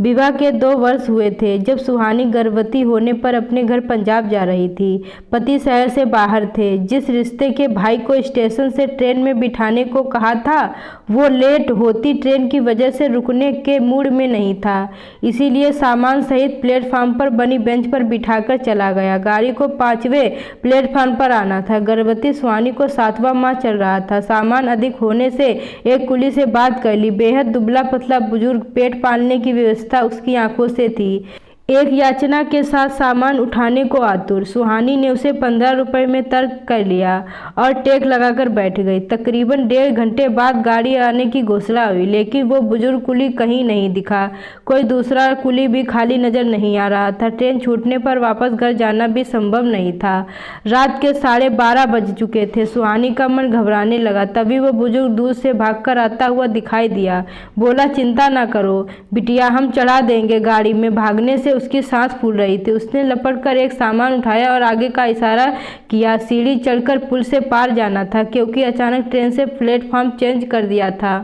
विवाह के 2 वर्ष हुए थे जब सुहानी गर्भवती होने पर अपने घर पंजाब जा रही थी। पति शहर से बाहर थे। जिस रिश्ते के भाई को स्टेशन से ट्रेन में बिठाने को कहा था वो लेट होती ट्रेन की वजह से रुकने के मूड में नहीं था, इसीलिए सामान सहित प्लेटफार्म पर बनी बेंच पर बिठाकर चला गया। गाड़ी को 5वें प्लेटफार्म पर आना था। गर्भवती सुहानी को 7वां माह चल रहा था। सामान अधिक होने से एक कुली से बात कर ली। बेहद दुबला पतला बुजुर्ग, पेट पालने की व्यवस्था उसकी आंखों से थी। एक याचना के साथ सामान उठाने को आतुर। सुहानी ने उसे 15 रुपए में तर्क कर लिया और टेक लगाकर बैठ गई। तकरीबन 1.5 घंटे बाद गाड़ी आने की घोषणा हुई, लेकिन वो बुजुर्ग कुली कहीं नहीं दिखा। कोई दूसरा कुली भी खाली नजर नहीं आ रहा था। ट्रेन छूटने पर वापस घर जाना भी संभव नहीं था। रात के 12:30 बज चुके थे। सुहानी का मन घबराने लगा। तभी वो बुजुर्ग दूर से भागकर आता हुआ दिखाई दिया। बोला, चिंता ना करो बिटिया, हम चढ़ा देंगे गाड़ी में। भागने से उसकी सांस फूल रही थी। उसने लपट कर एक सामान उठाया और आगे का इशारा किया। सीढ़ी चढ़कर पुल से पार जाना था, क्योंकि अचानक ट्रेन से प्लेटफॉर्म चेंज कर दिया था,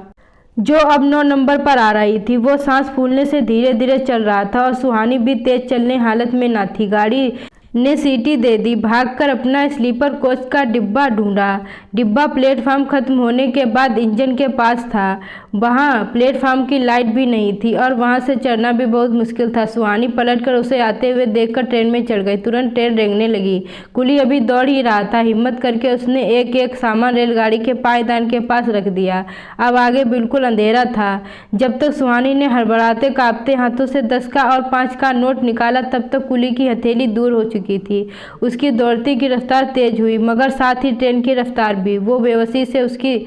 जो अब 9 नंबर पर आ रही थी। वो सांस फूलने से धीरे धीरे चल रहा था और सुहानी भी तेज चलने हालत में न थी। गाड़ी ने सीटी दे दी। भागकर अपना स्लीपर कोच का डिब्बा ढूंढा। डिब्बा प्लेटफार्म खत्म होने के बाद इंजन के पास था। वहां प्लेटफार्म की लाइट भी नहीं थी और वहां से चढ़ना भी बहुत मुश्किल था। सुहानी पलटकर उसे आते हुए देखकर ट्रेन में चढ़ गई। तुरंत ट्रेन रेंगने लगी। कुली अभी दौड़ ही रहा था। हिम्मत करके उसने एक एक सामान रेलगाड़ी के पायदान के पास रख दिया। अब आगे बिल्कुल अंधेरा था। जब तक सुहानी ने हड़बड़ाते कांपते हाथों से 10 का और 5 का नोट निकाला, तब तक कुली की हथेली दूर हो चुकी थी। उसकी दौड़ती की रफ्तार तेज हुई, मगर साथ ही ट्रेन की रफ्तार भी। वो बेबसी से उसकी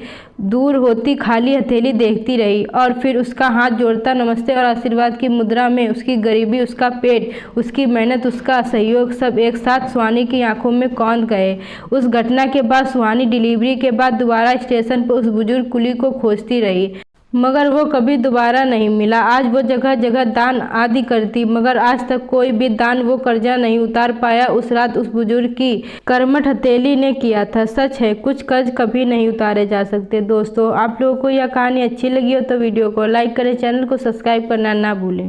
दूर होती खाली हथेली देखती रही और फिर उसका हाथ जोड़ता नमस्ते और आशीर्वाद की मुद्रा में उसकी गरीबी, उसका पेट, उसकी मेहनत, उसका सहयोग सब एक साथ सुहानी की आंखों में कौंध गए। उस घटना के बाद सुहानी डिलीवरी के बाद दोबारा स्टेशन पर उस बुजुर्ग कुली को खोजती रही, मगर वो कभी दोबारा नहीं मिला। आज वो जगह जगह दान आदि करती, मगर आज तक कोई भी दान वो कर्जा नहीं उतार पाया उस रात उस बुजुर्ग की कर्मठ हथेली ने किया था। सच है, कुछ कर्ज कभी नहीं उतारे जा सकते। दोस्तों, आप लोगों को यह कहानी अच्छी लगी हो तो वीडियो को लाइक करें, चैनल को सब्सक्राइब करना ना भूलें।